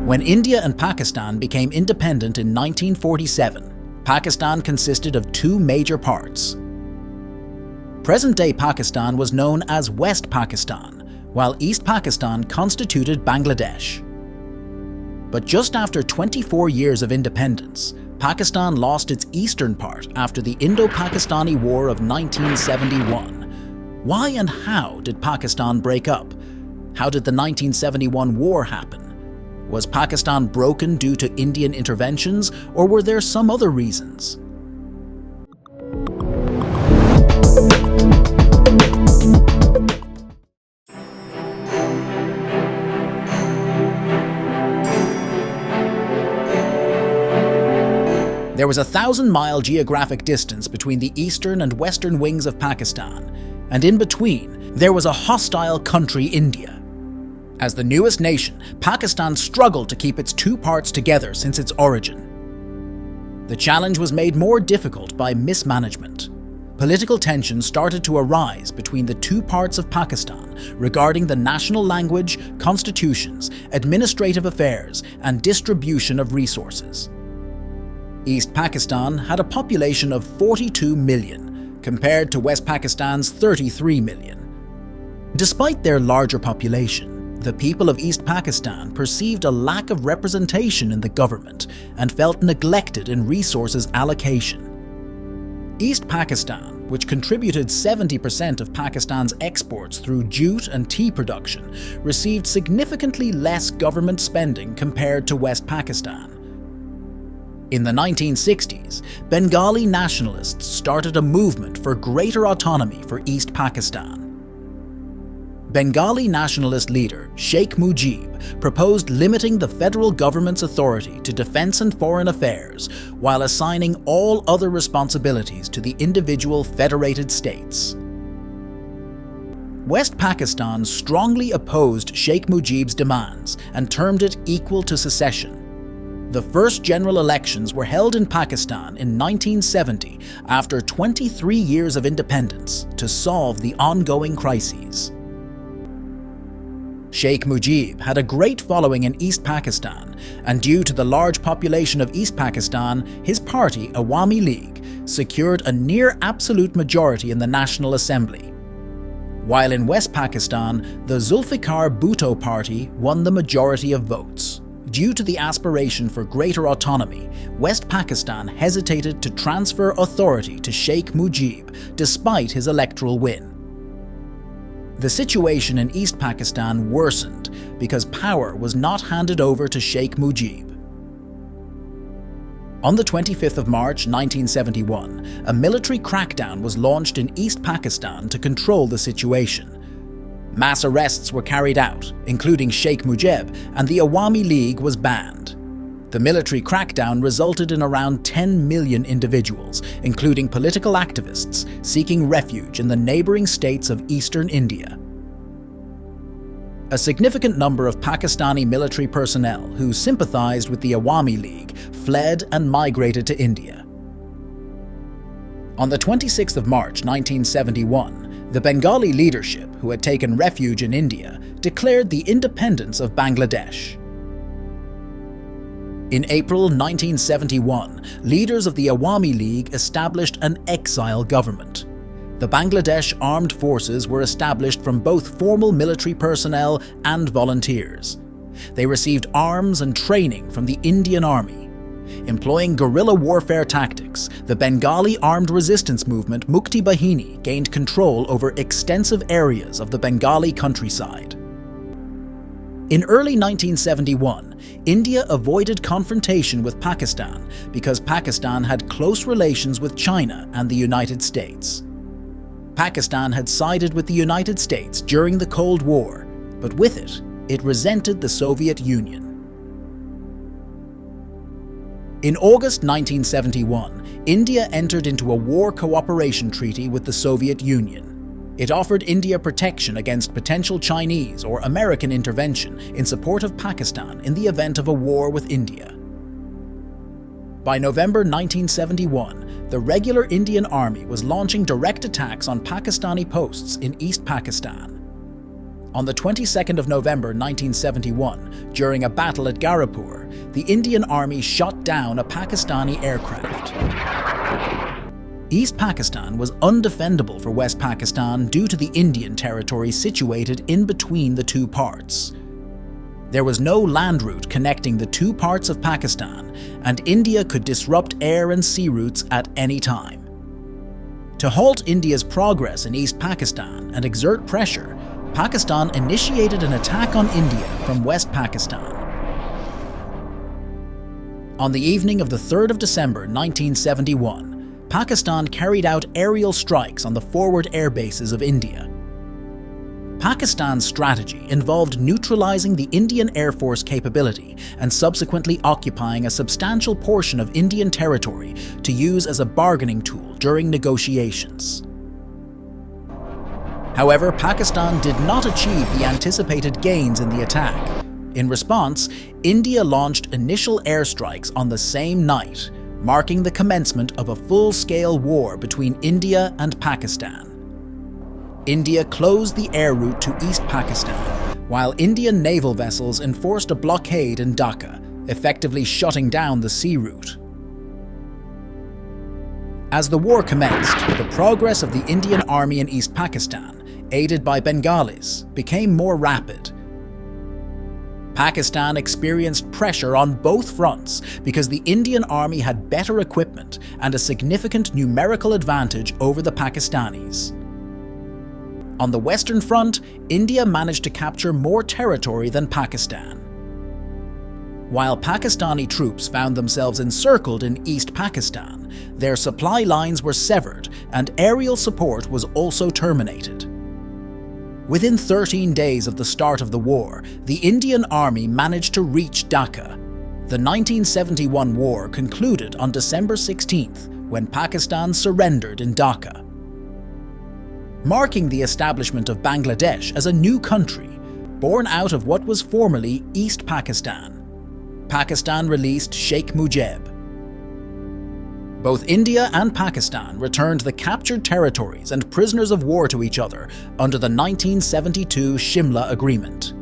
When India and Pakistan became independent in 1947, Pakistan consisted of two major parts. Present-day Pakistan was known as West Pakistan, while East Pakistan constituted Bangladesh. But just after 24 years of independence, Pakistan lost its eastern part after the Indo-Pakistani War of 1971. Why and how did Pakistan break up? How did the 1971 war happen? Was Pakistan broken due to Indian interventions, or were there some other reasons? There was a 1,000-mile geographic distance between the eastern and western wings of Pakistan, and in between, there was a hostile country, India. As the newest nation, Pakistan struggled to keep its two parts together since its origin. The challenge was made more difficult by mismanagement. Political tensions started to arise between the two parts of Pakistan regarding the national language, constitutions, administrative affairs, and distribution of resources. East Pakistan had a population of 42 million, compared to West Pakistan's 33 million. Despite their larger population, the people of East Pakistan perceived a lack of representation in the government and felt neglected in resources allocation. East Pakistan, which contributed 70% of Pakistan's exports through jute and tea production, received significantly less government spending compared to West Pakistan. In the 1960s, Bengali nationalists started a movement for greater autonomy for East Pakistan. Bengali nationalist leader Sheikh Mujib proposed limiting the federal government's authority to defense and foreign affairs while assigning all other responsibilities to the individual federated states. West Pakistan strongly opposed Sheikh Mujib's demands and termed it equal to secession. The first general elections were held in Pakistan in 1970 after 23 years of independence to solve the ongoing crises. Sheikh Mujib had a great following in East Pakistan, and due to the large population of East Pakistan, his party, Awami League, secured a near absolute majority in the National Assembly. While in West Pakistan, the Zulfikar Bhutto party won the majority of votes. Due to the aspiration for greater autonomy, West Pakistan hesitated to transfer authority to Sheikh Mujib despite his electoral win. The situation in East Pakistan worsened because power was not handed over to Sheikh Mujib. On the 25th of March 1971, a military crackdown was launched in East Pakistan to control the situation. Mass arrests were carried out, including Sheikh Mujib, and the Awami League was banned. The military crackdown resulted in around 10 million individuals, including political activists, seeking refuge in the neighbouring states of eastern India. A significant number of Pakistani military personnel who sympathised with the Awami League fled and migrated to India. On the 26th of March 1971, the Bengali leadership, who had taken refuge in India, declared the independence of Bangladesh. In April 1971, leaders of the Awami League established an exile government. The Bangladesh armed forces were established from both formal military personnel and volunteers. They received arms and training from the Indian Army. Employing guerrilla warfare tactics, the Bengali armed resistance movement Mukti Bahini gained control over extensive areas of the Bengali countryside. In early 1971, India avoided confrontation with Pakistan because Pakistan had close relations with China and the United States. Pakistan had sided with the United States during the Cold War, but with it, it resented the Soviet Union. In August 1971, India entered into a war cooperation treaty with the Soviet Union. It offered India protection against potential Chinese or American intervention in support of Pakistan in the event of a war with India. By November 1971, the regular Indian Army was launching direct attacks on Pakistani posts in East Pakistan. On the 22nd of November 1971, during a battle at Garapur, the Indian Army shot down a Pakistani aircraft. East Pakistan was undefendable for West Pakistan due to the Indian territory situated in between the two parts. There was no land route connecting the two parts of Pakistan, and India could disrupt air and sea routes at any time. To halt India's progress in East Pakistan and exert pressure, Pakistan initiated an attack on India from West Pakistan. On the evening of the 3rd of December 1971, Pakistan carried out aerial strikes on the forward air bases of India. Pakistan's strategy involved neutralizing the Indian Air Force capability and subsequently occupying a substantial portion of Indian territory to use as a bargaining tool during negotiations. However, Pakistan did not achieve the anticipated gains in the attack. In response, India launched initial airstrikes on the same night, marking the commencement of a full-scale war between India and Pakistan. India closed the air route to East Pakistan, while Indian naval vessels enforced a blockade in Dhaka, effectively shutting down the sea route. As the war commenced, the progress of the Indian Army in East Pakistan, aided by Bengalis, became more rapid. Pakistan experienced pressure on both fronts because the Indian Army had better equipment and a significant numerical advantage over the Pakistanis. On the Western Front, India managed to capture more territory than Pakistan. While Pakistani troops found themselves encircled in East Pakistan, their supply lines were severed and aerial support was also terminated. Within 13 days of the start of the war, the Indian Army managed to reach Dhaka. The 1971 war concluded on December 16th, when Pakistan surrendered in Dhaka. Marking the establishment of Bangladesh as a new country, born out of what was formerly East Pakistan, Pakistan released Sheikh Mujib. Both India and Pakistan returned the captured territories and prisoners of war to each other under the 1972 Shimla Agreement.